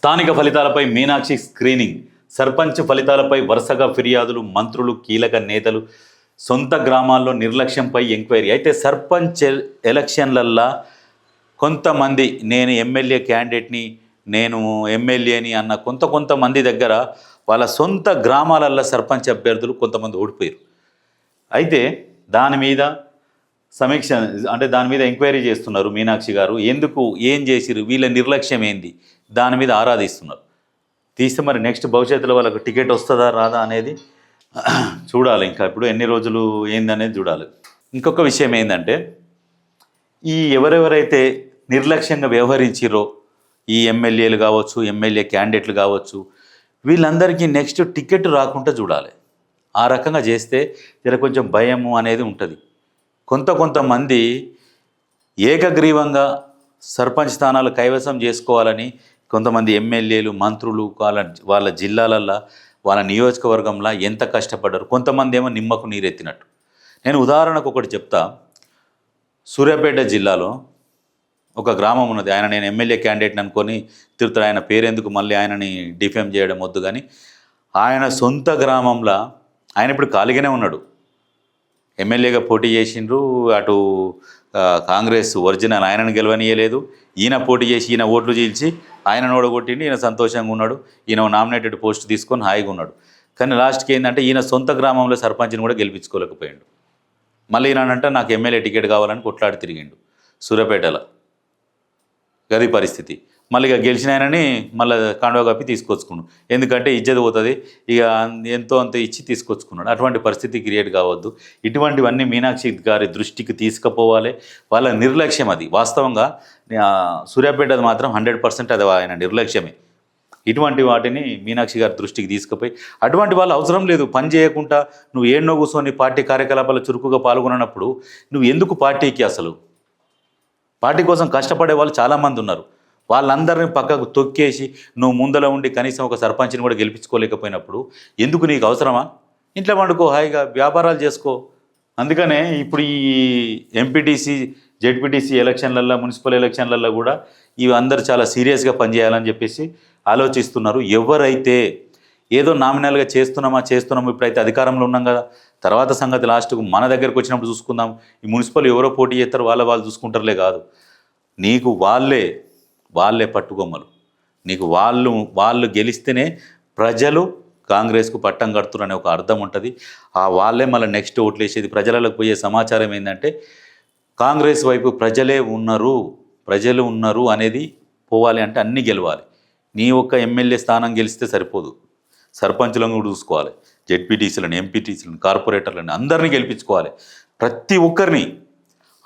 స్థానిక ఫలితాలపై మీనాక్షి స్క్రీనింగ్. సర్పంచ్ ఫలితాలపై వరుసగా ఫిర్యాదులు. మంత్రులు, కీలక నేతలు సొంత గ్రామాల్లో నిర్లక్ష్యంపై ఎంక్వైరీ. అయితే సర్పంచ్ ఎలక్షన్లల్లా కొంతమంది నేను ఎమ్మెల్యే క్యాండిడేట్ని, నేను ఎమ్మెల్యేని అన్న కొంతమంది దగ్గర వాళ్ళ సొంత గ్రామాలల్లో సర్పంచ్ అభ్యర్థులు కొంతమంది ఓడిపోయారు. అయితే దాని మీద సమీక్ష, అంటే దాని మీద ఎంక్వైరీ చేస్తున్నారు మీనాక్షి గారు. ఎందుకు, ఏం చేసిరు, వీళ్ళ నిర్లక్ష్యం ఏంది, దాని మీద ఆరాధిస్తున్నారు. తీస్తే మరి నెక్స్ట్ భవిష్యత్తులో వాళ్ళకు టికెట్ వస్తుందా రాదా అనేది చూడాలి. ఇంకా ఇప్పుడు ఎన్ని రోజులు ఏందనేది చూడాలి. ఇంకొక విషయం ఏంటంటే, ఈ ఎవరెవరైతే నిర్లక్ష్యంగా వ్యవహరించిరో, ఈ ఎమ్మెల్యేలు కావచ్చు, ఎమ్మెల్యే క్యాండిడేట్లు కావచ్చు, వీళ్ళందరికీ నెక్స్ట్ టికెట్ రాకుండా చూడాలి. ఆ రకంగా చేస్తే జర కొంచెం భయము అనేది ఉంటుంది. కొంతమంది ఏకగ్రీవంగా సర్పంచ్ స్థానాలు కైవసం చేసుకోవాలని కొంతమంది ఎమ్మెల్యేలు, మంత్రులు వాళ్ళ జిల్లాలల్లో, వాళ్ళ నియోజకవర్గంలో ఎంత కష్టపడ్డారు. కొంతమంది ఏమో నిమ్మకు నీరెత్తినట్టు. నేను ఉదాహరణకు ఒకటి చెప్తా. సూర్యాపేట జిల్లాలో ఒక గ్రామం ఉన్నది. ఆయన నేను ఎమ్మెల్యే క్యాండిడేట్ని అనుకొని తిరుగుతాడు. ఆయన పేరెందుకు మళ్ళీ ఆయనని డిఫేమ్ చేయడం వద్దు. కానీ ఆయన సొంత గ్రామంలో ఆయన ఇప్పుడు ఖాళీగానే ఉన్నాడు. ఎమ్మెల్యేగా పోటీ చేసిండ్రు. అటు కాంగ్రెస్ ఒరిజినల్ ఆయనను గెలవనీయలేదు. ఈయన పోటీ చేసి ఈయన ఓట్లు చీల్చి ఆయనను ఓడగొట్టిండి. ఈయన సంతోషంగా ఉన్నాడు. ఈయన నామినేటెడ్ పోస్ట్ తీసుకొని హాయిగా ఉన్నాడు. కానీ లాస్ట్కి ఏంటంటే ఈయన సొంత గ్రామంలో సర్పంచ్ని కూడా గెలిపించుకోలేకపోయాడు. మళ్ళీ ఈయనంటే నాకు ఎమ్మెల్యే టికెట్ కావాలని కొట్లాడి తిరిగిండు సూర్యాపేటలో. గది పరిస్థితి. మళ్ళీ ఇక గెలిచిన ఆయనని మళ్ళీ కాండవ కప్పి తీసుకొచ్చుకున్నాడు. ఎందుకంటే ఇజ్జత్ పోతుంది, ఇక ఎంతో అంత ఇచ్చి తీసుకొచ్చుకున్నాడు. అటువంటి పరిస్థితి క్రియేట్ కావద్దు. ఇటువంటివన్నీ మీనాక్షి గారి దృష్టికి తీసుకుపోవాలి. వాళ్ళ నిర్లక్ష్యం అది. వాస్తవంగా సూర్యాపేట మాత్రం 100% అది ఆయన నిర్లక్ష్యమే. ఇటువంటి వాటిని మీనాక్షి గారి దృష్టికి తీసుకుపోయి, అటువంటి వాళ్ళు అవసరం లేదు. పని చేయకుండా నువ్వు ఏన్నో కూర్చొని పార్టీ కార్యకలాపాలు చురుకుగా పాల్గొన్నప్పుడు నువ్వు ఎందుకు పార్టీకి, అసలు పార్టీ కోసం కష్టపడే వాళ్ళు చాలామంది ఉన్నారు. వాళ్ళందరినీ పక్కకు తొక్కేసి నువ్వు ముందర ఉండి కనీసం ఒక సర్పంచ్ని కూడా గెలిపించుకోలేకపోయినప్పుడు ఎందుకు, నీకు అవసరమా? ఇంట్లో వండుకో, హాయిగా వ్యాపారాలు చేసుకో. అందుకనే ఇప్పుడు ఈ ఎంపీటీసీ, జెడ్పీటీసీ ఎలక్షన్లల్లో, మున్సిపల్ ఎలక్షన్లలో కూడా ఇవి అందరూ చాలా సీరియస్గా పనిచేయాలని చెప్పేసి ఆలోచిస్తున్నారు. ఎవరైతే ఏదో నామినల్గా చేస్తున్నాము, ఇప్పుడైతే అధికారంలో ఉన్నాం కదా, తర్వాత సంగతి లాస్ట్కు మన దగ్గరకు వచ్చినప్పుడు చూసుకుందాం. ఈ మున్సిపల్ ఎవరో పోటీ చేస్తారు, వాళ్ళు చూసుకుంటారులే కాదు. నీకు వాళ్ళే పట్టుకొమ్మలు. నీకు వాళ్ళు గెలిస్తేనే ప్రజలు కాంగ్రెస్కు పట్టం కడుతున్నారు అనే ఒక అర్థం ఉంటుంది. ఆ వాళ్ళే మళ్ళీ నెక్స్ట్ ఓట్లు వేసేది. ప్రజలకు పోయే సమాచారం ఏంటంటే కాంగ్రెస్ వైపు ప్రజలు ఉన్నారు అనేది పోవాలి. అంటే అన్నీ గెలవాలి. నీ ఒక్క ఎమ్మెల్యే స్థానం గెలిస్తే సరిపోదు. సర్పంచులను కూడా చూసుకోవాలి, జెడ్పీటీసీలను, ఎంపీటీసీలను, కార్పొరేటర్లను అందరినీ గెలిపించుకోవాలి. ప్రతి ఒక్కరిని.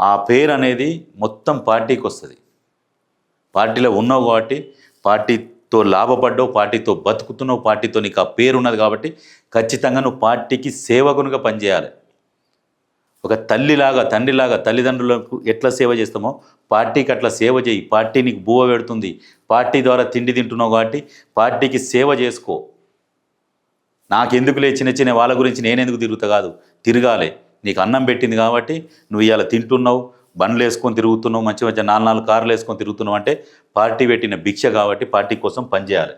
ఆ పేరు అనేది మొత్తం పార్టీకి వస్తుంది. పార్టీలో ఉన్నావు కాబట్టి, పార్టీతో లాభపడ్డావు, పార్టీతో బతుకుతున్నావు, పార్టీతో నీకు ఆ పేరు ఉన్నది కాబట్టి ఖచ్చితంగా నువ్వు పార్టీకి సేవకునిగా పనిచేయాలి. ఒక తల్లిలాగా, తండ్రిలాగా తల్లిదండ్రులకు ఎట్లా సేవ చేస్తామో పార్టీకి అట్లా సేవ చేయి. పార్టీ నీకు బువ్వ పెడుతుంది. పార్టీ ద్వారా తిండి తింటున్నావు కాబట్టి పార్టీకి సేవ చేసుకో. నాకెందుకులే చిన్న వాళ్ళ గురించి నేనెందుకు తిరుగుతా కాదు, తిరగాలి. నీకు అన్నం పెట్టింది కాబట్టి నువ్వు ఇవాళ తింటున్నావు, బండ్లు వేసుకొని తిరుగుతున్నావు, మంచి 4 కార్లు వేసుకొని తిరుగుతున్నావు అంటే పార్టీ పెట్టిన భిక్ష కాబట్టి పార్టీ కోసం పనిచేయాలి.